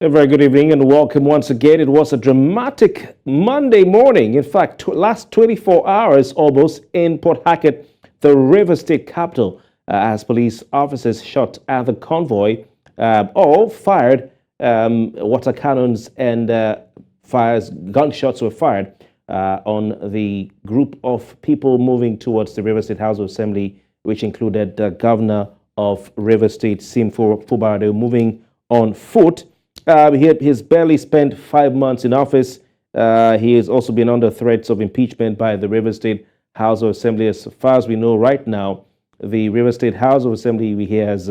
A very good evening and welcome once again. It was a dramatic Monday morning. In fact, last 24 hours almost in Port Harcourt, the River State capital, as police officers shot at the convoy, all fired water cannons and gunshots were fired on the group of people moving towards the River State House of Assembly, which included the governor of River State, Fubara. They were moving on foot. He's barely spent 5 months in office. He has also been under threats of impeachment by the River State House of Assembly. As far as we know right now, the River State House of Assembly has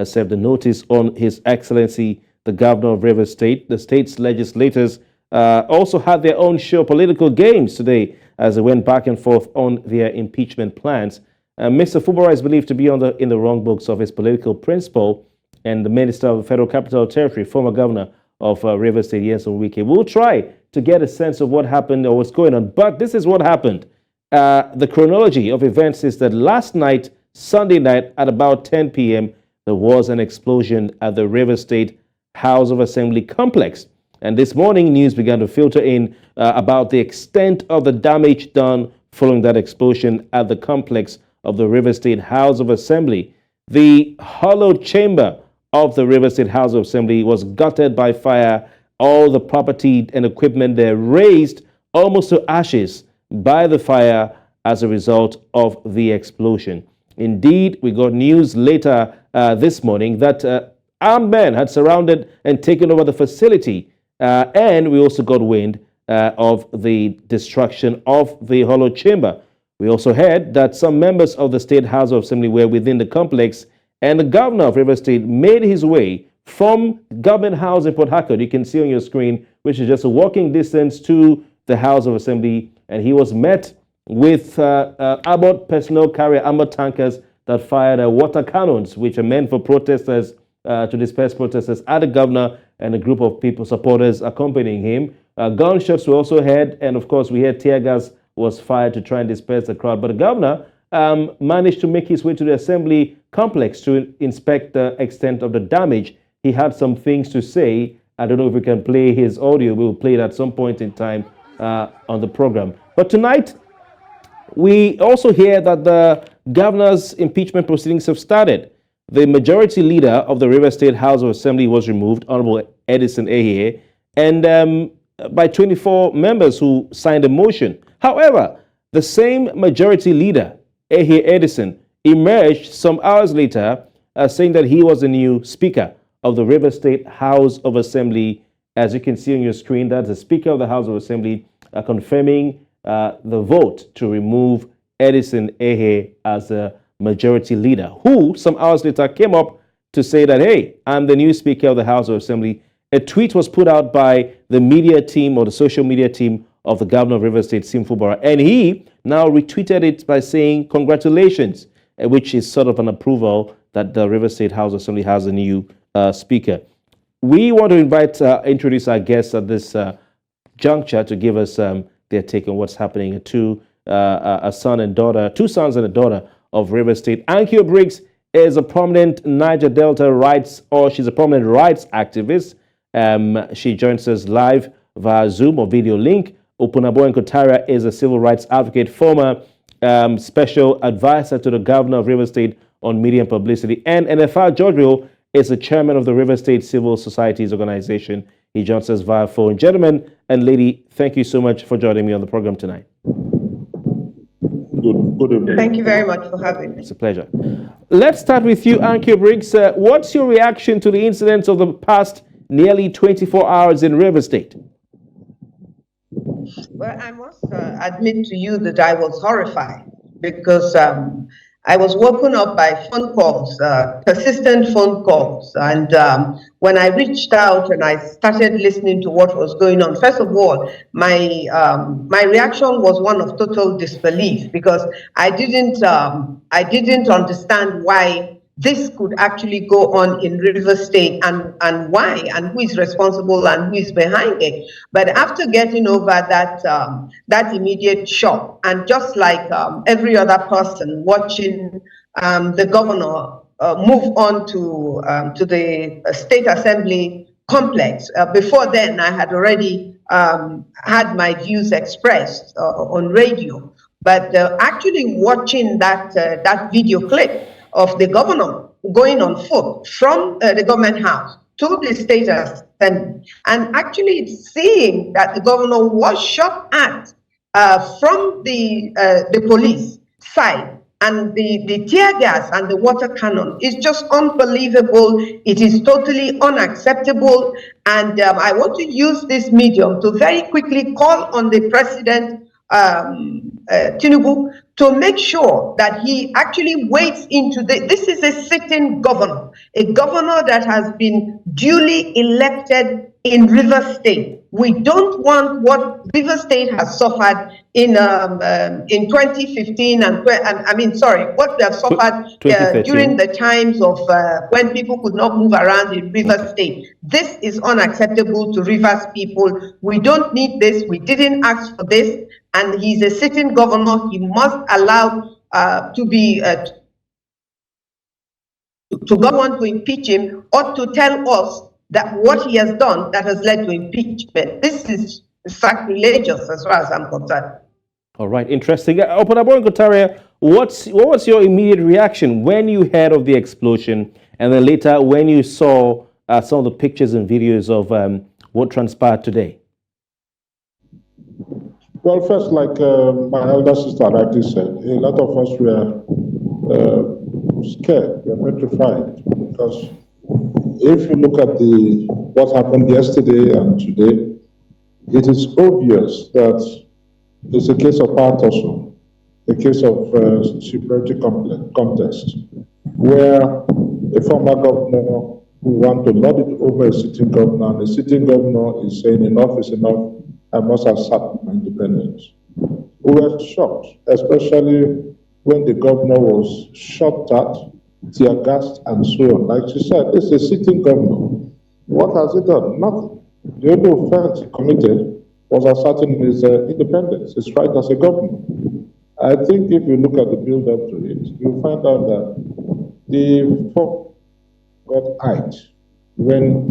served a notice on His Excellency, the Governor of River State. The state's legislators also had their own show political games today as they went back and forth on their impeachment plans. Mr. Fubara is believed to be in the wrong books of his political principle, and the Minister of the Federal Capital Territory, former governor of River State, Nyesom Wike. We'll try to get a sense of what happened or what's going on, but this is what happened. The chronology of events is that last night, Sunday night, at about 10 p.m., there was an explosion at the River State House of Assembly complex. And this morning, news began to filter in about the extent of the damage done following that explosion at the complex of the River State House of Assembly. The hollow chamber of the River State House of Assembly was gutted by fire. All the property and equipment there razed almost to ashes by the fire as a result of the explosion. Indeed, we got news later this morning that armed men had surrounded and taken over the facility. And we also got wind of the destruction of the hollow chamber. We also heard that some members of the State House of Assembly were within the complex, and the governor of River State made his way from Government House in Port Harcourt. You can see on your screen, which is just a walking distance to the House of Assembly. And he was met with armored personnel carrier, armored tankers that fired water cannons, which are meant for protesters, to disperse protesters at the governor and a group of people, supporters accompanying him. Gunshots were also heard. And of course, we heard tear gas was fired to try and disperse the crowd. But the governor managed to make his way to the assembly complex to inspect the extent of the damage. He had some things to say. I don't know if we can play his audio. We will play it at some point in time on the program. But tonight, we also hear that the governor's impeachment proceedings have started. The majority leader of the River State House of Assembly was removed, Honorable Edison Ehie, and by 24 members who signed a motion. However, the same majority leader, Ehie Edison, emerged some hours later saying that he was the new Speaker of the River State House of Assembly. As you can see on your screen, that's the Speaker of the House of Assembly confirming the vote to remove Edison Ehie as a majority leader, who some hours later came up to say that, hey, I'm the new Speaker of the House of Assembly. A tweet was put out by the media team or the social media team of the governor of River State, Fubara, and he now retweeted it by saying congratulations, which is sort of an approval that the River State House Assembly has a new speaker. We want to introduce our guests at this juncture to give us their take on what's happening to two sons and a daughter of River State. Annkio Briggs is a prominent Niger Delta she's a prominent rights activist. She joins us live via Zoom or video link. Opunabo Inko-Tariah is a civil rights advocate, former special advisor to the governor of River State on media and publicity. And NFR George is the chairman of the River State Civil Societies Organization. He joins us via phone. Gentlemen and lady, thank you so much for joining me on the program tonight. Good evening. Thank you very much for having me. It's a pleasure. Let's start with you, Annkio Briggs. What's your reaction to the incidents of the past nearly 24 hours in River State? Well, I must admit to you that I was horrified because I was woken up by phone calls, persistent phone calls. And when I reached out and I started listening to what was going on, first of all, my reaction was one of total disbelief because I didn't understand why this could actually go on in River State and why and who is responsible and who is behind it. But after getting over that immediate shock, and just like every other person watching the governor move on to the State Assembly complex. Before then, I had already had my views expressed on radio. But actually watching that video clip of the governor going on foot from the government house to the state assembly, and actually seeing that the governor was shot at from the police side, and the tear gas and the water cannon is just unbelievable. It is totally unacceptable. And I want to use this medium to very quickly call on the president, Tinubu, to make sure that he actually wades into this is a sitting governor, a governor that has been duly elected in River State. We don't want what River State has suffered in 2015 what they have suffered during the times of when people could not move around in River State. This is unacceptable to Rivers people. We don't need this. We didn't ask for this. And he's a sitting governor. He must allow to go on to impeach him, or to tell us that what he has done that has led to impeachment. This is sacrilegious as far as I'm concerned. All right, interesting. Opunabo and Inko-Tariah, what was your immediate reaction when you heard of the explosion, and then later when you saw some of the pictures and videos of what transpired today? Well, first, like my elder sister rightly said, a lot of us were scared, we are petrified, because if you look at what happened yesterday and today, it is obvious that it's a case of power tussle, a case of security contest, where a former governor who want to lord it over a sitting governor, and the sitting governor is saying enough is enough, I must have sat my independence. We were shocked, especially when the governor was shot at, tear gassed, and so on. Like she said, it's a sitting governor. What has he done? Nothing. The only offense he committed was asserting his independence, his right as a governor. I think if you look at the build-up to it, you'll find out that the folk got eyed when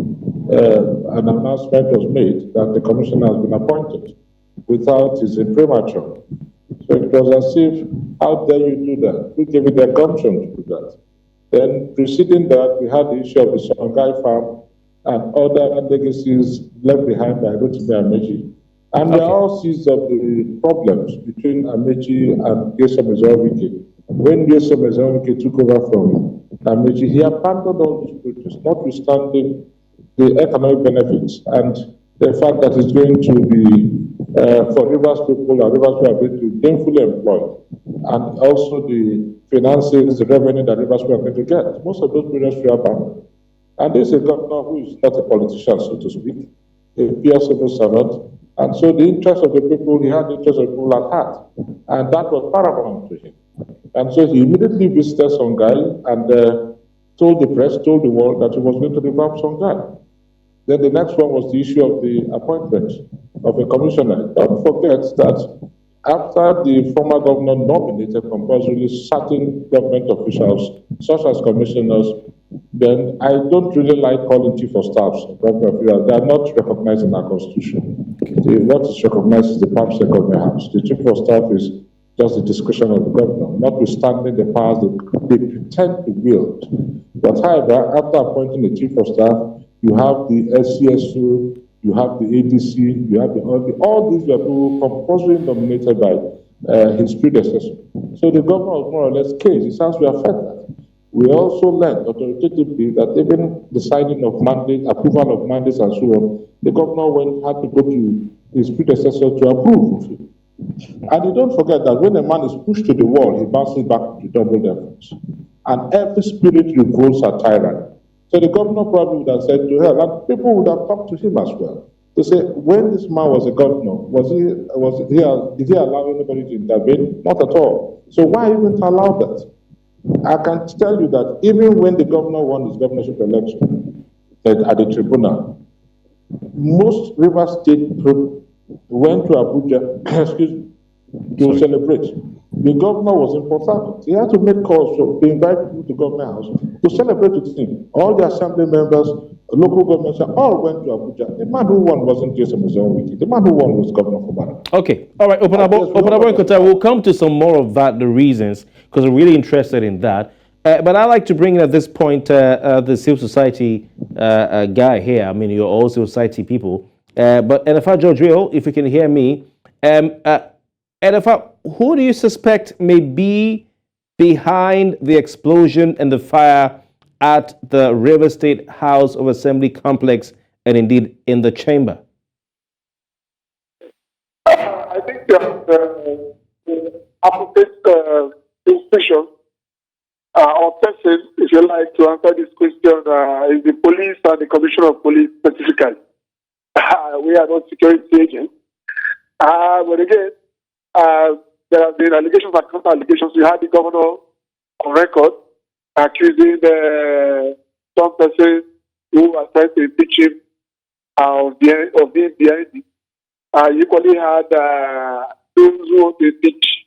an announcement was made that the commissioner has been appointed without his imprimatur. So it was as if, how dare you do that? Who gave you the gumption to do that? Then preceding that, we had the issue of the Songhai farm and other legacies left behind by Rotimi Amechi. And they are all seeds of the problems between Amechi and Nyesom Ezewike. When Nyesom Ezewike took over from Amechi, he abandoned all these projects, notwithstanding the economic benefits and the fact that it's going to be for Rivers people and Rivers who are going to be gainfully employed, and also the finances, the revenue that Rivers were going to get. Most of those projects were abandoned. And this is a governor who is not a politician, so to speak, a pure civil servant. And so the interest of the people, he had the interest of the people at heart. And that was paramount to him. And so he immediately visited Songhai and told the press, told the world that he was going to revamp Songhai. Then the next one was the issue of the appointment of a commissioner. Don't forget that after the former governor nominated compulsorily certain government officials, such as commissioners, then I don't really like calling chief of staffs government officials. They are not recognized in our constitution. What is recognized is the PAPSEC government house. The chief of staff is just the discretion of the governor, notwithstanding the powers they pretend to wield. But however, after appointing the chief of staff, you have the SCSO, you have the ADC, you have all these were people compulsorily nominated by his predecessor. So the governor was more or less caged. His hands were fed. We also learned authoritatively that even the signing of mandate, approval of mandates and so on, the governor had to go to his predecessor to approve of it. And you don't forget that when a man is pushed to the wall, he bounces back to double efforts. And every spirit revolts at tyranny. So the governor probably would have said to her, and people would have talked to him as well, to say, when this man was a governor, did he allow anybody to intervene? Not at all. So why even allow that? I can tell you that even when the governor won his governorship election at the tribunal, most River State went to Abuja, to celebrate. The governor was in Port Harcourt. He had to make calls to invite people to government house to celebrate with him. All the assembly members, local governments all went to Abuja. The man who won wasn't Jason Wiki. The man who won was Governor Fubara. Okay, all right, Opunabo and Inko-Tariah, we'll come to some more of that, the reasons, because we're really interested in that. But I'd like to bring in at this point the civil society guy here. I mean, you're all civil society people. But NFR George Will, if you can hear me, NFR, who do you suspect may be behind the explosion and the fire at the River State House of Assembly complex and indeed in the chamber? I think the appropriate institution or person, if you like, to answer this question is the police and the Commissioner of Police specifically. We are not security agents. But again, there have been allegations and counter allegations. We had the governor on record accusing some person who was trying to impeach him of being behind it. You equally had those who want to impeach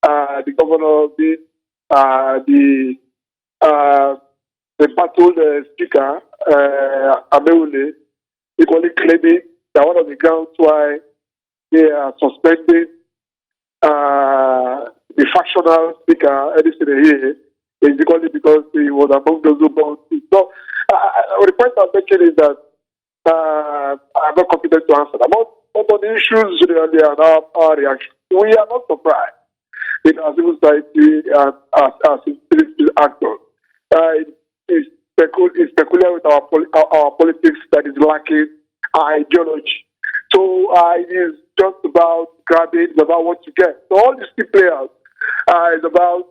the governor, the battled speaker, Ameule, equally claiming that one of the grounds why they are suspending the factional speaker, Edison here, is equally because he was among those who bought it. So, the point I'm making is that I'm not competent to answer that. But on the issues generally and our reaction, we are not surprised in our civil society and as civil actors. It's peculiar with our politics that is lacking ideology. So it is just about grabbing, it's about what you get. So all these key players is about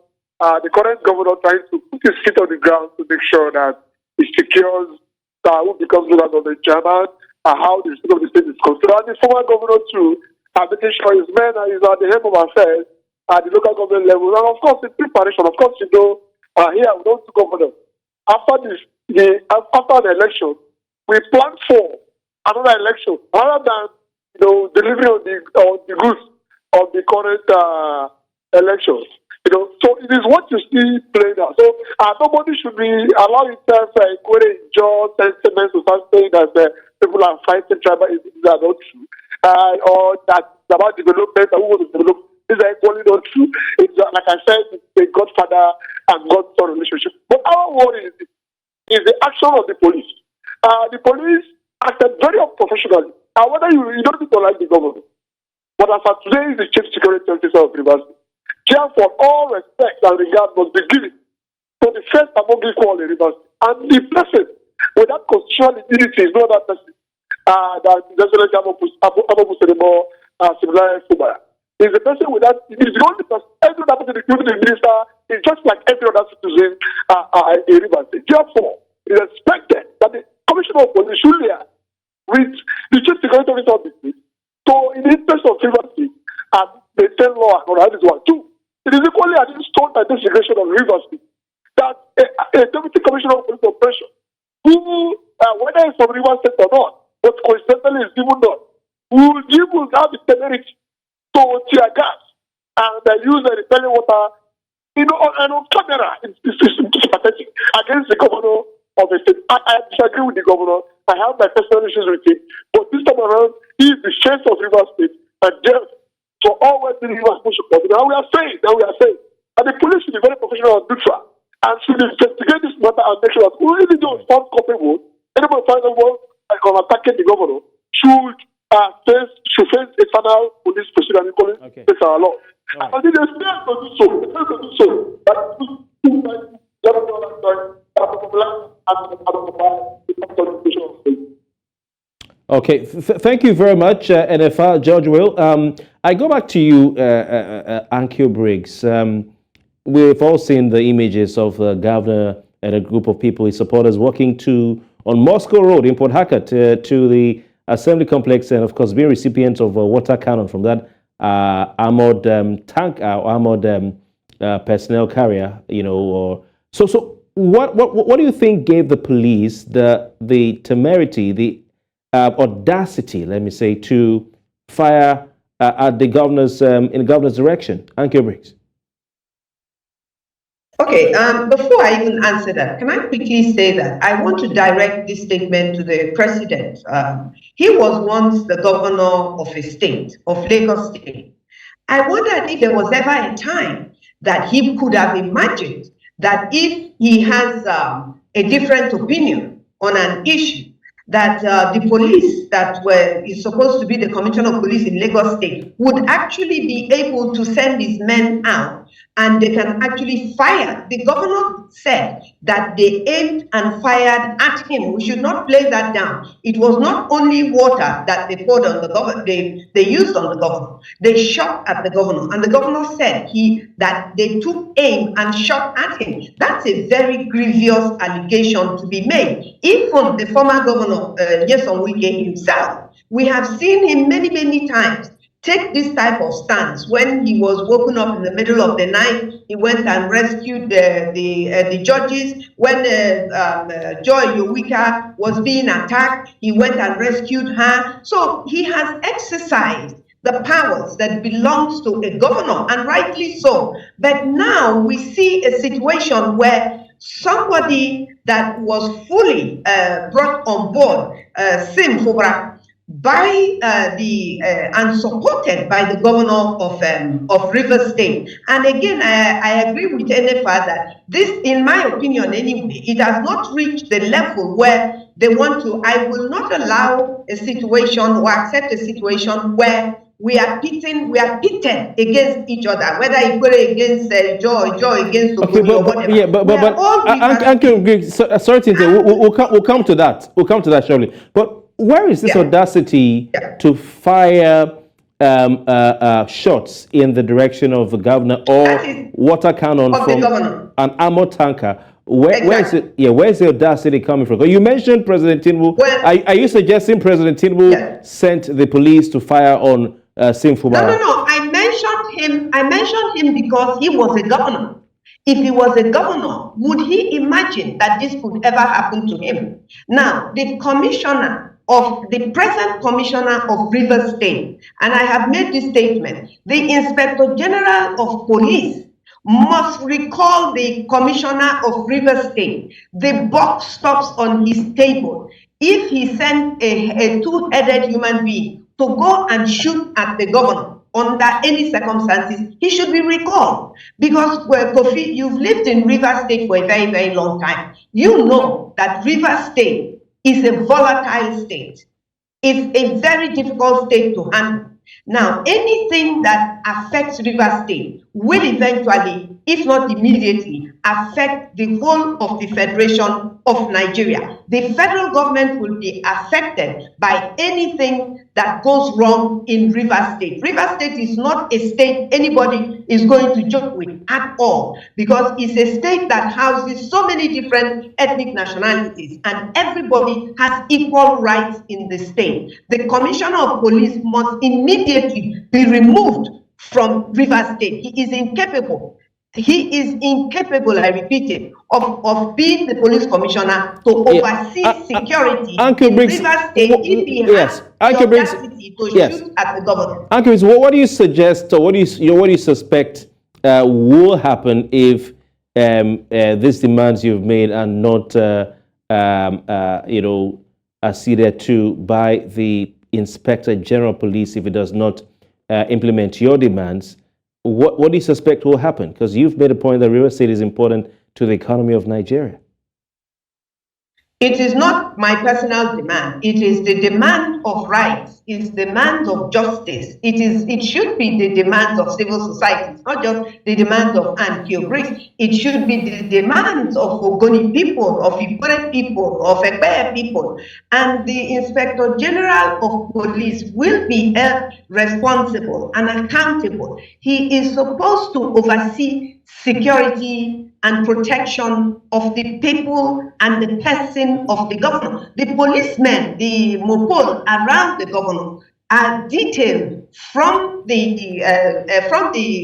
the current governor trying to put his feet on the ground to make sure that he secures who becomes leader of the chairman and how the state of the state is considered. And the former governor too, making sure his men is at the head of affairs at the local government level. And of course, in preparation, of course, you know, here we don't governor. After the election, we plan for another election rather than delivery of the goods of the current elections. So it is what you see playing out. So nobody should be allowing themselves enjoy sentiments to start saying that people are fighting tribalism are not true, or that about development and who wants to develop. These are equally not true. It's like I said, it's a godfather and godson relationship. But our worry is the action of the police. The police acted very unprofessionally. And whether you don't need to like the government, but as of today is the chief security officer of Rivers. Therefore, all respect and regard must be given to the first among equal in Rivers. And the person with that constitutional immunity is no other person that President Abu Fubara. Is the person with that, it is the only person, every other person, including the minister, is just like every other citizen in Rivers. Therefore, it is expected that the Commissioner of Police should with the chief security officer of the state. So, in the interest of Rivers State, and the state law and all this one too, it is equally an instant investigation of Rivers State that a deputy commissioner of police operation, who, whether it's from Rivers State or not, but coincidentally is even not, will have the temerity to tear gas and use the repelling water, and on camera. It's pathetic against the governor of the state. I disagree with the governor. I have my personal issues with him, but this time around, he is the face of Rivers State, and just for all West Rivers push support. Now we are saying, and the police should be very professional and neutral, and should investigate this matter and make sure that who really don't found culpable, anybody find out on attacking the governor should face a final police procedure and equally face our law. And they fail to do so. Okay, thank you very much, NFR George Will. I go back to you, Annkio Briggs. We've all seen the images of the governor and a group of people, his supporters, walking on Moscow Road in Port Harcourt to the assembly complex, and of course being recipients of a water cannon from that armored tank, armored personnel carrier. So what do you think gave the police the temerity, the audacity, let me say, to fire at the governor's in the governor's direction? Annkio Briggs. Okay, before I even answer that, can I quickly say that I want to direct this statement to the president. He was once the governor of a state, of Lagos State. I wondered if there was ever a time that he could have imagined that if he has a different opinion on an issue, that the police that is supposed to be the commissioner of police in Lagos State would actually be able to send his men out and they can actually fire. The governor said that they aimed and fired at him. We should not play that down. It was not only water that they poured on the governor, they used on the governor. They shot at the governor, and the governor said that they took aim and shot at him. That's a very grievous allegation to be made. Even the former governor, Nyesom Wike himself, we have seen him many, many times take this type of stance. When he was woken up in the middle of the night, he went and rescued the judges. When Joy Yowika was being attacked, he went and rescued her. So he has exercised the powers that belongs to a governor, and rightly so. But now we see a situation where somebody that was fully brought on board, Sim Fubara, by and supported by the governor of Rivers State. And again, I agree with NFR that this, in my opinion anyway, it has not reached the level where they want to. I will not allow a situation or accept a situation where we are pitted against each other, whether Ikwere against Joy against Opunabo, or whatever. Yeah, but Annkio, sorry to interrupt. We'll come to that. We'll come to that shortly. But where is this audacity to fire shots in the direction of the governor or water cannon from an armored tanker? Where is it? Yeah, where's the audacity coming from? You mentioned President Tinubu. Are you suggesting President Tinubu sent the police to fire on Sim Fubara? No. I mentioned him because he was a governor. If he was a governor, would he imagine that this could ever happen to him? Now, the present commissioner of Rivers State, and I have made this statement, the Inspector General of Police must recall the commissioner of Rivers State. The buck stops on his table. If he sent a two-headed human being to go and shoot at the governor under any circumstances, he should be recalled. Because, Kofi, you've lived in Rivers State for a very, very long time. You know that Rivers State is a volatile state. It's a very difficult state to handle. Now, anything that affects Rivers State will eventually, if not immediately, affect the whole of the Federation of Nigeria. The federal government will be affected by anything that goes wrong in Rivers State. Rivers State is not a state anybody is going to joke with at all, because it's a state that houses so many different ethnic nationalities, and everybody has equal rights in the state. The commissioner of police must immediately be removed from Rivers State. He is incapable. He is incapable, I repeat it, of being the police commissioner to oversee security in Rivers State if he has the audacity to shoot at the governor. Annkio, what do you suggest, or what do you suspect will happen if these demands you've made are not, acceded to by the Inspector General of Police if it does not implement your demands? What do you suspect will happen? Because you've made a point that Rivers State is important to the economy of Nigeria. It is not my personal demand. It is the demand of rights. It's the demand of justice. It should be the demands of civil society. It's not just the demands of Annkio Briggs. It should be the demands of Ogoni people, of Ikwere people, of Ekpeye people. And the Inspector General of Police will be held responsible and accountable. He is supposed to oversee security and protection of the people and the person of the governor. The policemen, the mopol around the governor are detailed from the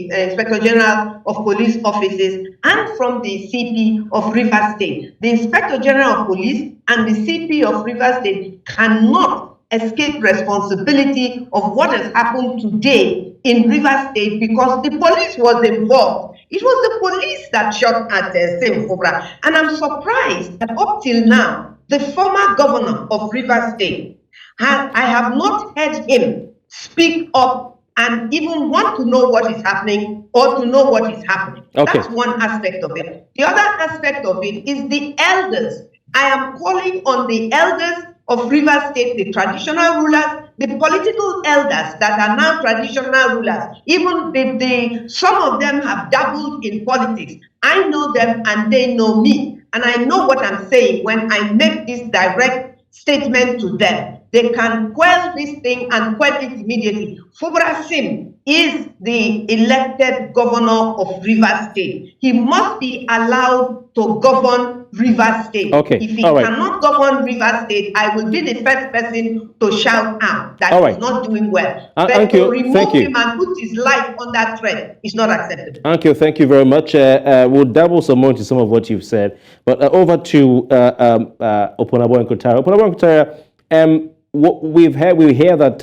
Inspector General of Police offices and from the CP of Rivers State. The Inspector General of Police and the CP of Rivers State cannot escape responsibility of what has happened today in Rivers State, because the police was involved It was the police that shot at Sim Fubara. And I'm surprised that up till now, the former governor of Rivers State, I have not heard him speak up and even want to know what is happening or to know what is happening. Okay. That's one aspect of it. The other aspect of it is the elders. I am calling on the elders of Rivers State, the traditional rulers, the political elders that are now traditional rulers. Even some of them have dabbled in politics. I know them and they know me. And I know what I'm saying when I make this direct statement to them. They can quell this thing and quell it immediately. Fubara Sim is the elected governor of Rivers State. He must be allowed to govern Rivers State. Okay. If he right. cannot govern Rivers State, I will be the first person to shout out that he's not doing well. But Annkio, to remove him and put his life under threat is not acceptable. Annkio, thank you very much. We'll dabble some more into some of what you've said. But over to Opunabo and Inko-Tariah. Opunabo and Inko-Tariah, what we hear that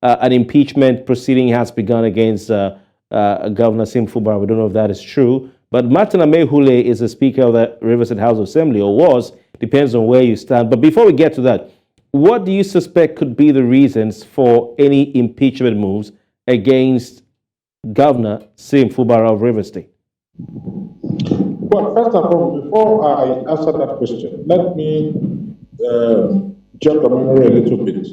an impeachment proceeding has begun against Governor Sim Fubara. We don't know if that is true. But Martin Amehule is the Speaker of the Rivers State House of Assembly, or was, depends on where you stand. But before we get to that, what do you suspect could be the reasons for any impeachment moves against Governor Sim Fubara of Rivers State? Well, first of all, before I answer that question, let me jog the memory a little bit.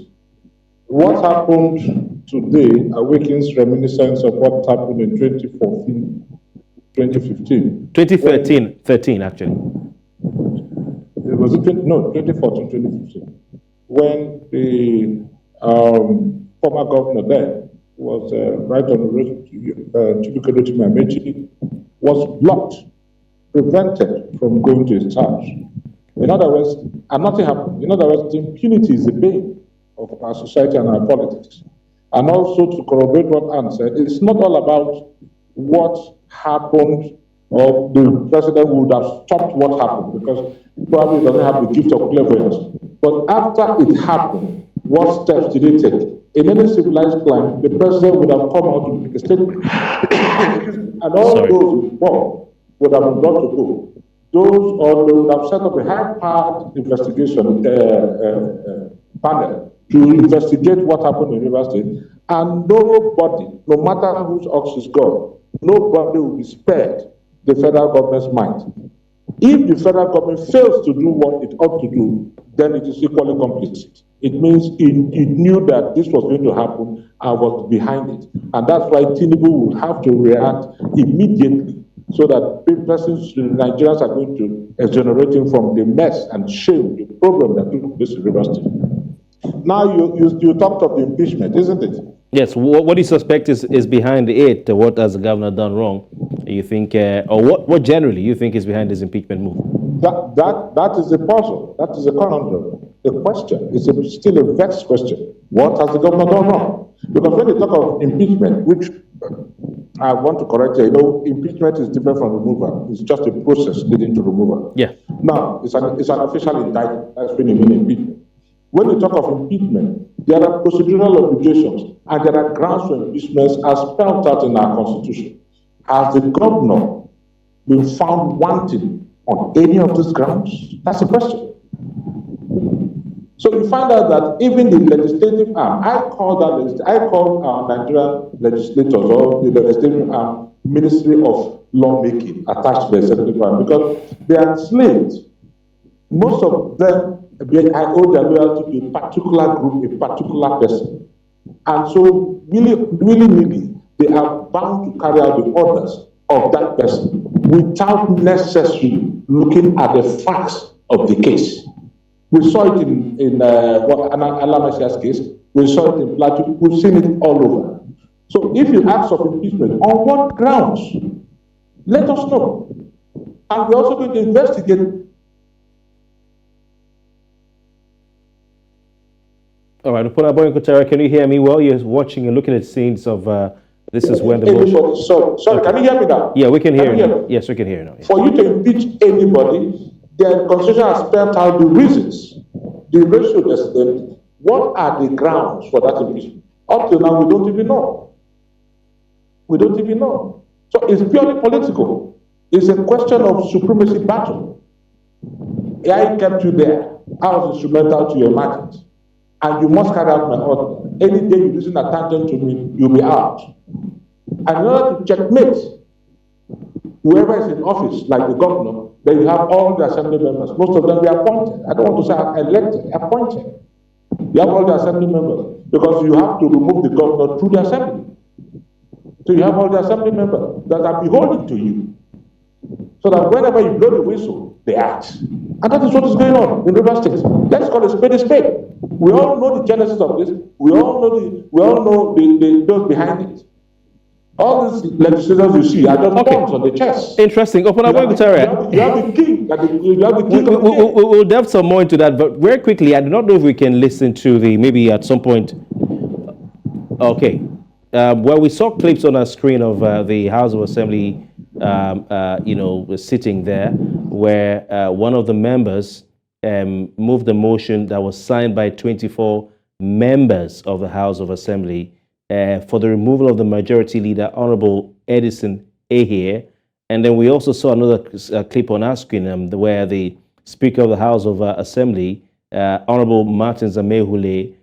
What happened today awakens reminiscence of what happened in 2014, 2015. 2013 actually. Was it 2014, 2015, when the former governor there was right on the road to was blocked, prevented from going to his house. In other words, and nothing happened. In other words, the impunity is the bane of our society and our politics. And also, to corroborate what Ann said, it's not all about what happened or the president would have stopped what happened, because probably doesn't have the gift of clairvoyance. But after it happened, what steps did he take? In any civilized climate, the president would have come out to make a statement. And all those involved would have been brought to go. Or they would have set up a high-powered investigation panel to investigate what happened in Rivers State. And nobody, no matter whose ox is gone, nobody will be spared the federal government's mind. If the federal government fails to do what it ought to do, then it is equally complicit. It means it knew that this was going to happen and was behind it. And that's why Tinubu will have to react immediately, so that Nigerians are going to exonerate him from the mess and shame, the problem that took place in Rivers State. Now you talked of the impeachment, isn't it? Yes. What do you suspect is behind it? What has the governor done wrong? You think, or what generally you think is behind this impeachment move? That is a puzzle. That is a conundrum. The question is still a vexed question. What has the governor done wrong? Because when they talk of impeachment, which I want to correct you, impeachment is different from removal. It's just a process leading to removal. Yeah. Now, it's an official indictment. That's when you mean impeachment. When we talk of impeachment, there are procedural obligations and there are grounds for impeachments as spelled out in our Constitution. Has the governor been found wanting on any of these grounds? That's the question. So you find out that even the legislative arm, I call our Nigerian legislators or the legislative arm Ministry of Lawmaking attached to the executive arm, because they are enslaved. Most of them I owe their loyalty to a particular group, a particular person. And so, really, they are bound to carry out the orders of that person without necessarily looking at the facts of the case. We saw it in Alamasia's case, we saw it in Plateau, we've seen it all over. So if you ask of impeachment, on what grounds? Let us know. And we're also going to investigate. All right, Opunabo and Inko-Tariah, can you hear me well? You're watching and looking at scenes of this is when the motion... Sorry, can you hear me now? Yeah, we can hear you now. Yes, we can hear you now. Yes. For you to impeach anybody, the Constitution has spelled out the reasons, the ratio, what are the grounds for that impeachment? Up till now, we don't even know. We don't even know. So it's purely political. It's a question of supremacy battle. I kept you there. I was instrumental to your magic. And you must carry out my order. Any day you listen a tangent to me, you'll be out. And in order to checkmate whoever is in office, like the governor, then you have all the assembly members. Most of them were appointed. I don't want to say elected, appointed. You have all the assembly members because you have to remove the governor through the assembly. So you have all the assembly members that are beholden to you. So that whenever you blow the whistle, they act. And that is what is going on in River State. Let's call a spade a spade. We all know the genesis of this. We all know those behind it. All these legislators you see are just pawns on the chess. Interesting. Opunabo, Inko-Tariah. You have the king. You have the king of the game. We'll delve some more into that, but very quickly, I do not know if we can listen to maybe at some point. Okay. Well, we saw clips on our screen of the House of Assembly, sitting there, where one of the members moved a motion that was signed by 24 members of the House of Assembly for the removal of the majority leader, Honorable Edison Ehie. And then we also saw another clip on our screen where the Speaker of the House of Assembly, Honorable Martins Amehule,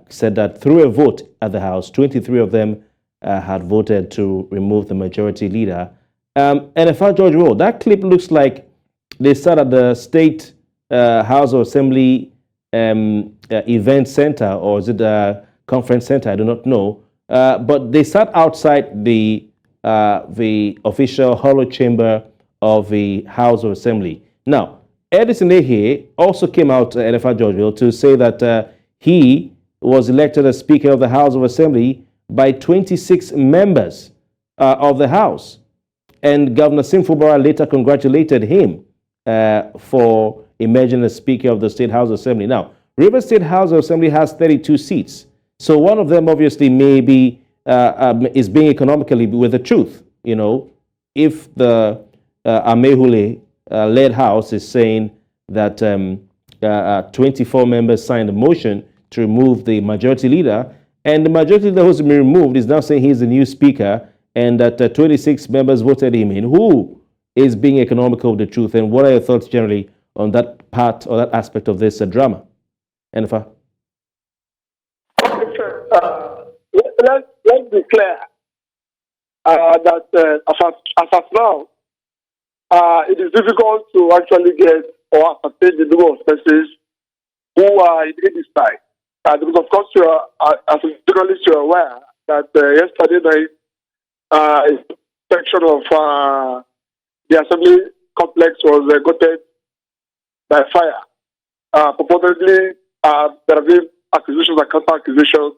said that through a vote at the House, 23 of them had voted to remove the majority leader. And if I George Rowe, that clip looks like they sat at the State House of Assembly event center, or is it a conference center? I do not know. But they sat outside the official hollow chamber of the House of Assembly. Now, Edison Ehie also came out at NFR Georgeville to say that he was elected as Speaker of the House of Assembly by 26 members of the House. And Governor Fubara later congratulated him for emerging as Speaker of the State House of Assembly. Now, River State House of Assembly has 32 seats. So one of them obviously maybe is being economically with the truth. You know, if the Amehule-led House is saying that 24 members signed a motion to remove the majority leader, and the majority leader who's been removed is now saying he's the new speaker, and that 26 members voted him in. Who is being economical with the truth, and what are your thoughts generally on that part or that aspect of this drama? Enfa? Let's be clear that as of now, it is difficult to actually get or ascertain the number of persons who are in this side. Because of course, as a journalist, you're aware that yesterday night, a section of the assembly complex was gutted by fire. Purportedly, there have been accusations and counter-accusations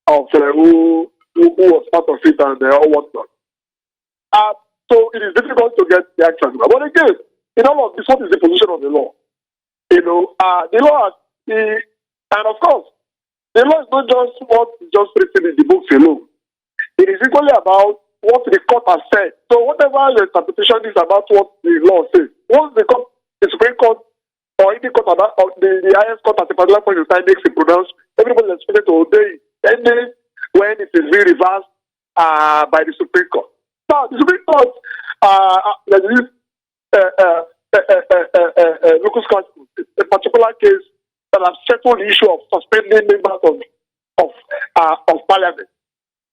of who was part of it and all whatnot. So it is difficult to get the actual number. But again, in all of this, what is the position of the law? You know, the law, and of course, the law is not just what is just written in the books alone. It is equally about what the court has said. So whatever your interpretation is about what the law says, once the Supreme Court or any court or the highest court at a particular point in time makes a pronouncement, everybody is expected to obey it. And then when it is being reversed by the Supreme Court. Now, the Supreme Court, Lucas Court, a particular case that has settled the issue of suspending members of Parliament.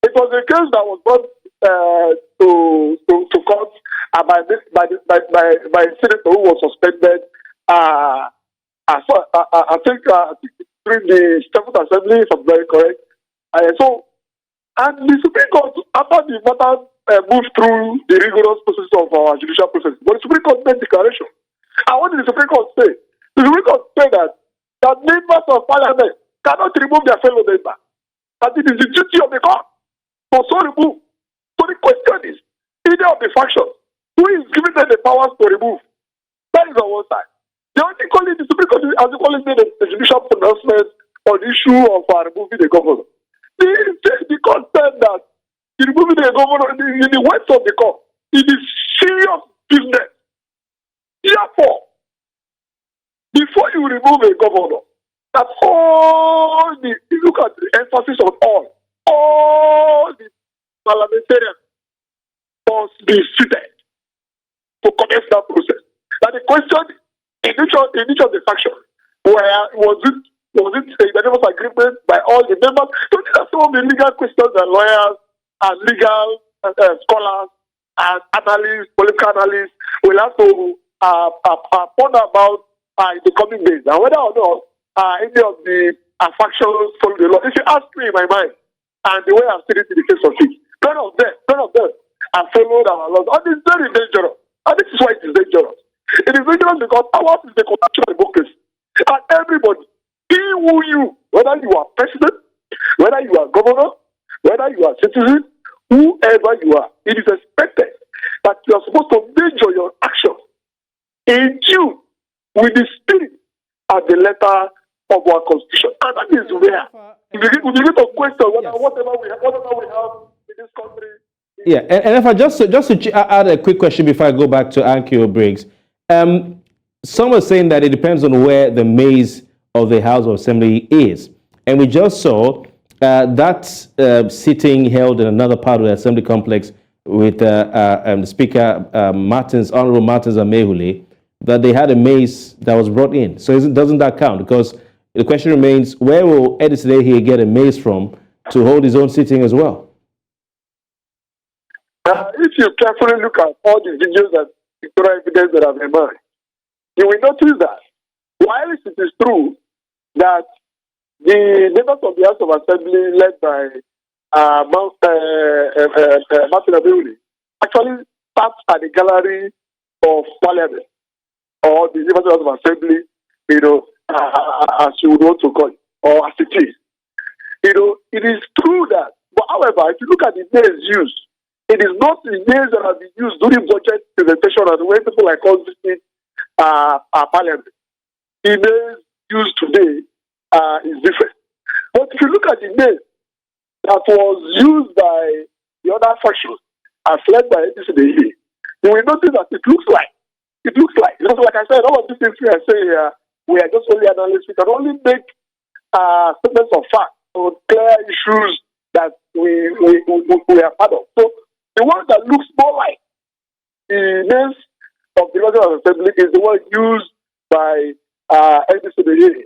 It was a case that was brought to court by a senator who was suspended. I think during the 7th Assembly, if I'm very correct. And the Supreme Court, after the matter moved through the rigorous process of our judicial process, but the Supreme Court made declaration. And what did the Supreme Court say? The Supreme Court said that members of Parliament cannot remove their fellow member. That it is the duty of the court to so remove. So the question is, either of the factions, who is giving them the powers to remove? That is on one side. The Supreme Court has equally made a judicial pronouncement on the issue of removing the governor. The court said that removing the governor in the words of the court, it is serious business. Therefore, before you remove a governor, that you look at the emphasis on all the parliamentarians must be seated to commence that process. Now the question in each of the factions, was it a unanimous agreement by all the members? So these are some of the legal questions that lawyers and legal scholars and analysts, political analysts will have to ponder about in the coming days. And whether or not any of the factions follow the law. If you ask me in my mind, and the way I've seen it in the case of it, none of them have followed our laws. And it's very dangerous. And this is why it is dangerous. It is dangerous because ours is the constitutional democracy. And everybody, be who you, whether you are president, whether you are governor, whether you are citizen, whoever you are, it is expected that you are supposed to measure your actions in tune with the spirit and the letter of our constitution. And that is where we begin to question whether whatever we have in this country. Yeah, and if I just to add a quick question before I go back to Annkio Briggs. Some are saying that it depends on where the maze of the House of Assembly is. And we just saw that sitting held in another part of the Assembly complex with the Speaker Honorable Martins Amehule, that they had a maze that was brought in. So doesn't that count? Because the question remains, where will Edison here get a maze from to hold his own sitting as well? If you carefully look at all the videos and pictorial evidence that have emerged, you will notice that while it is true that the members of the House of Assembly led by Martin Amehule actually sat at the gallery of Parliament, or the University House of Assembly, as you would want to call it, or as it is. It is true that, but however, if you look at the names used, it is not the names that have been used during budget presentation and when people like us visit Parliament. The names used today is different. But if you look at the name that was used by the other factions as led by APC, you will notice that it looks like, because like I said, all of these things we are saying here, we are just only analysts. We can only make statements of fact on clear issues that we are part of. So the one that looks more like the names of the National Assembly is the one used by NDCDA.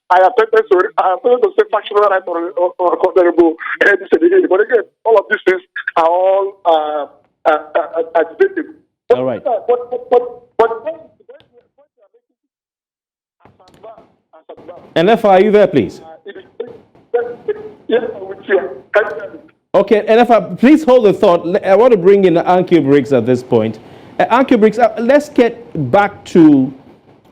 I have attempted to say factional right or condemnable NDCDA, but again, all of these things are all debatable. All right. And Efa, are you there, please? Yes, with you. Okay, and Efa, please hold the thought. I want to bring in Annkio Briggs at this point. Annkio Briggs, let's get back to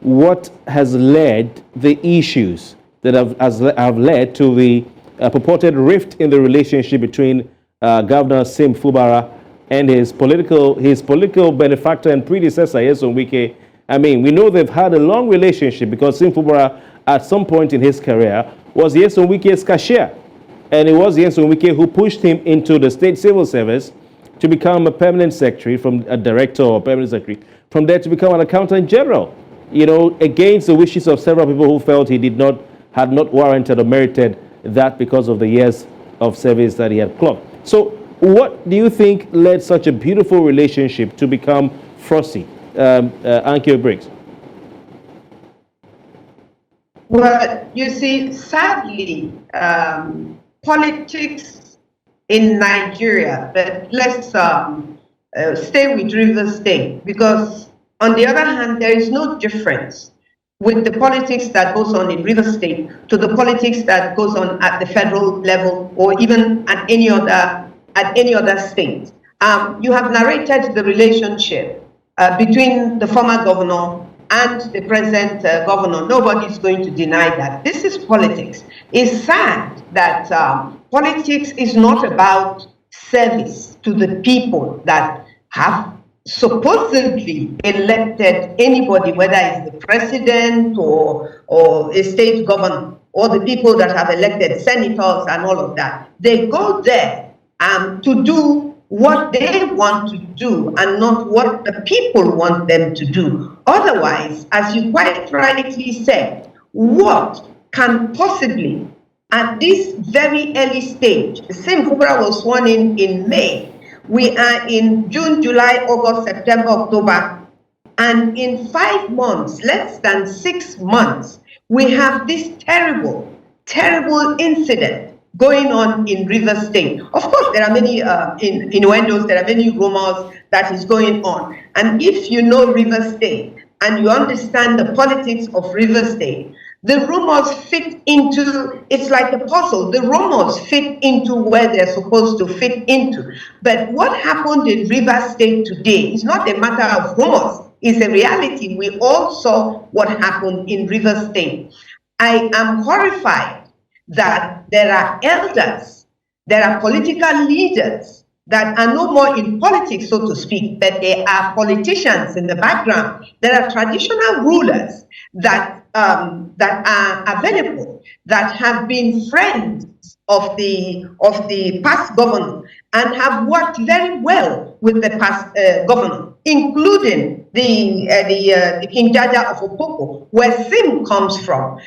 what has led the issues that have led to the purported rift in the relationship between Governor Sim Fubara and his political benefactor and predecessor, Nyesom Wike. I mean, we know they've had a long relationship because Sim Fubara, at some point in his career, was Nyesom Wike's cashier. And it was Nyesom Wike who pushed him into the state civil service to become a permanent secretary, from a director or permanent secretary, from there to become an accountant general, against the wishes of several people who felt he had not warranted or merited that because of the years of service that he had clocked. So what do you think led such a beautiful relationship to become frosty? Annkio Briggs. Well, you see, sadly, politics in Nigeria, but let's stay with Rivers State, because on the other hand, there is no difference with the politics that goes on in Rivers State to the politics that goes on at the federal level or even at any other state. You have narrated the relationship between the former governor and the present governor. Nobody is going to deny that. This is politics. It's sad that politics is not about service to the people that have supposedly elected anybody, whether it's the president or a state governor, or the people that have elected senators and all of that. They go there to do what they want to do and not what the people want them to do. Otherwise, as you quite rightly said, what can possibly, at this very early stage, Sim Fubara was sworn in May, We are in June, July, August, September, October, and in 5 months, less than 6 months, we have this terrible, terrible incident going on in River State. Of course, there are many innuendos, there are many rumors that is going on. And if you know River State and you understand the politics of River State, the rumors fit into, it's like a puzzle. The rumors fit into where they're supposed to fit into. But what happened in River State today is not a matter of rumors, it's a reality. We all saw what happened in River State. I am horrified that there are elders, there are political leaders that are no more in politics, so to speak, but they are politicians in the background. There are traditional rulers that are available, that have been friends of the past governor and have worked very well with the past governor, including the King Jaja of Opopo, where Sim comes from.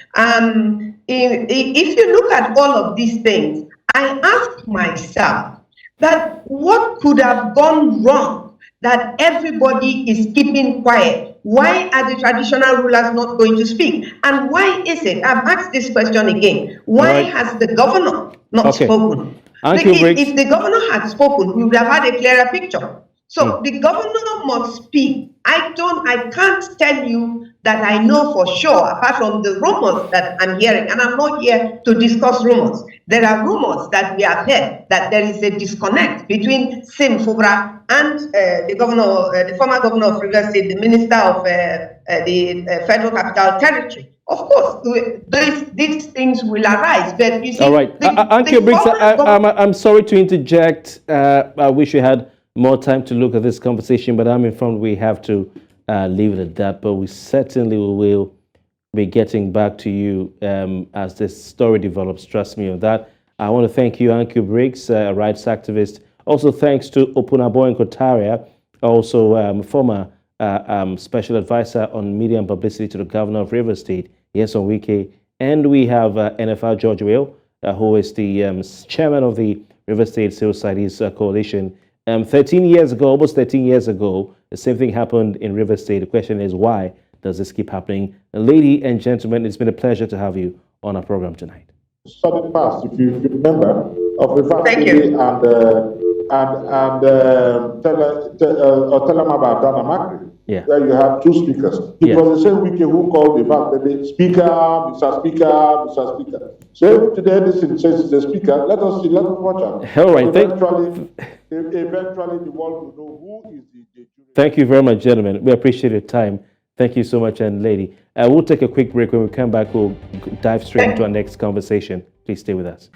If you look at all of these things, I ask myself that what could have gone wrong that everybody is keeping quiet? Why are the traditional rulers not going to speak? And why is it? I've asked this question again. Why has the governor not spoken? If the governor had spoken, we would have had a clearer picture. So the governor must speak. I can't tell you that I know for sure, apart from the rumors that I'm hearing, and I'm not here to discuss rumors. There are rumors that we have heard that there is a disconnect between Sim Fubara and the former governor of Rivers State, the minister of the Federal Capital Territory. Of course, these things will arise, but you see... All right. Annkio Briggs, I'm sorry to interject. I wish we had more time to look at this conversation, but I'm informed we have to leave it at that. But we certainly will be getting back to you as this story develops. Trust me on that. I want to thank you, Annkio Briggs, a rights activist. Also, thanks to Opunabo Inko-Tariah, also former special advisor on media and publicity to the governor of Rivers State, yes, on Wike. And we have NFL George Will, who is the chairman of the Rivers State Civil Societies Coalition. 13 years ago, almost 13 years ago, the same thing happened in Rivers State. The question is, why does this keep happening? Ladies and gentlemen, it's been a pleasure to have you on our program tonight. Solid past, if you remember, of the Thank you. Otelamaba Dana Makri, where you have two speakers. It was the same Wiki who called the back, Speaker, Mr. Speaker, Mr. Speaker. So today this says the speaker. Let us see, let us watch out. All right. Eventually the world will know who is the Thank you very much, gentlemen. We appreciate your time. Thank you so much, and lady. We'll take a quick break. When we come back, we'll dive straight into our next conversation. Please stay with us.